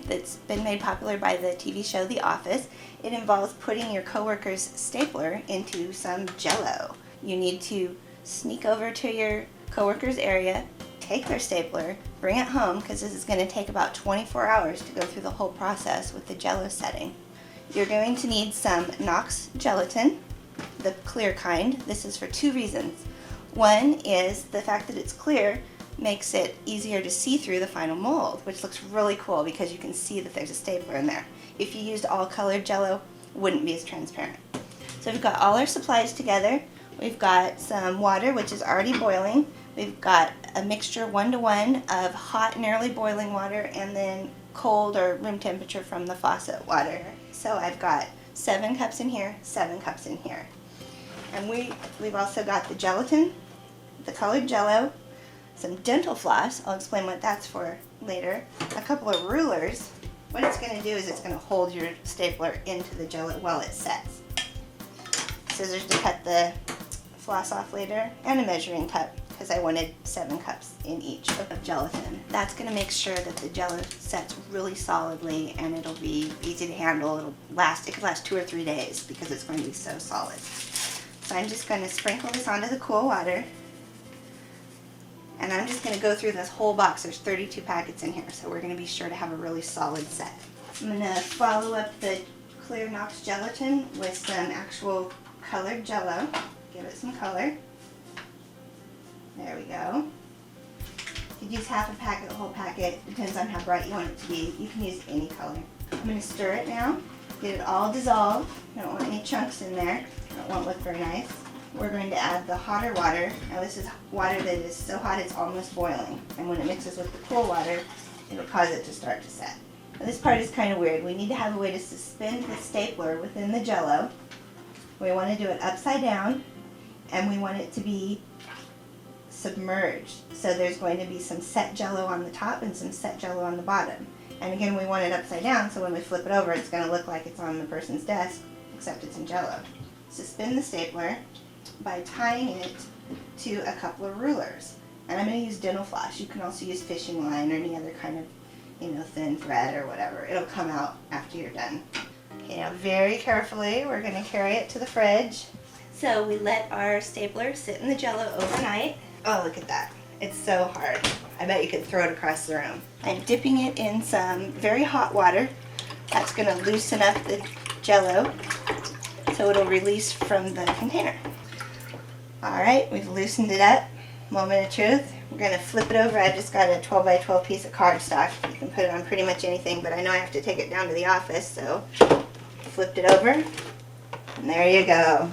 that's been made popular by the TV show The Office. It involves putting your coworker's stapler into some Jello. You need to sneak over to your coworker's area, take their stapler, bring it home, because this is going to take about 24 hours to go through the whole process with the Jello setting. You're going to need some Knox gelatin, the clear kind. This is for two reasons. One is the fact that it's clear makes it easier to see through the final mold, which looks really cool because you can see that there's a stapler in there. If you used all colored Jello, it wouldn't be as transparent. So we've got all our supplies together. We've got some water, which is already boiling. We've got a mixture 1-to-1 of hot, nearly boiling water and then cold or room temperature from the faucet water. So I've got 7 cups in here, 7 cups in here. And we've also got the gelatin, the colored Jello, some dental floss, I'll explain what that's for later, a couple of rulers. What it's going to do is it's going to hold your stapler into the Jello while it sets. Scissors to cut the floss off later, and a measuring cup because I wanted 7 cups in each of gelatin. That's going to make sure that the Jello sets really solidly and it'll be easy to handle. It could last 2 or 3 days because it's going to be so solid. So I'm just going to sprinkle this onto the cool water, and I'm just going to go through this whole box. There's 32 packets in here, so we're going to be sure to have a really solid set. I'm going to follow up the clear Knox gelatin with some actual colored Jello. Give it some color. There we go. You could use half a packet, the whole packet. Depends on how bright you want it to be. You can use any color. I'm going to stir it now. Get it all dissolved. I don't want any chunks in there. It won't look very nice. We're going to add the hotter water. Now this is water that is so hot it's almost boiling. And when it mixes with the cool water, it'll cause it to start to set. Now this part is kind of weird. We need to have a way to suspend the stapler within the Jello. We want to do it upside down, and we want it to be submerged. So there's going to be some set Jello on the top and some set Jello on the bottom. And again, we want it upside down, so when we flip it over, it's going to look like it's on the person's desk, except it's in Jello. Suspend the stapler by tying it to a couple of rulers. And I'm going to use dental floss. You can also use fishing line or any other kind of, thin thread or whatever. It'll come out after you're done. Okay, now very carefully, we're going to carry it to the fridge. So we let our stapler sit in the Jello overnight. Oh, look at that. It's so hard. I bet you could throw it across the room. I'm dipping it in some very hot water. That's going to loosen up the Jello so it'll release from the container. Alright, we've loosened it up. Moment of truth. We're going to flip it over. I've just got a 12 by 12 piece of cardstock. You can put it on pretty much anything, but I know I have to take it down to the office, so flipped it over. And there you go.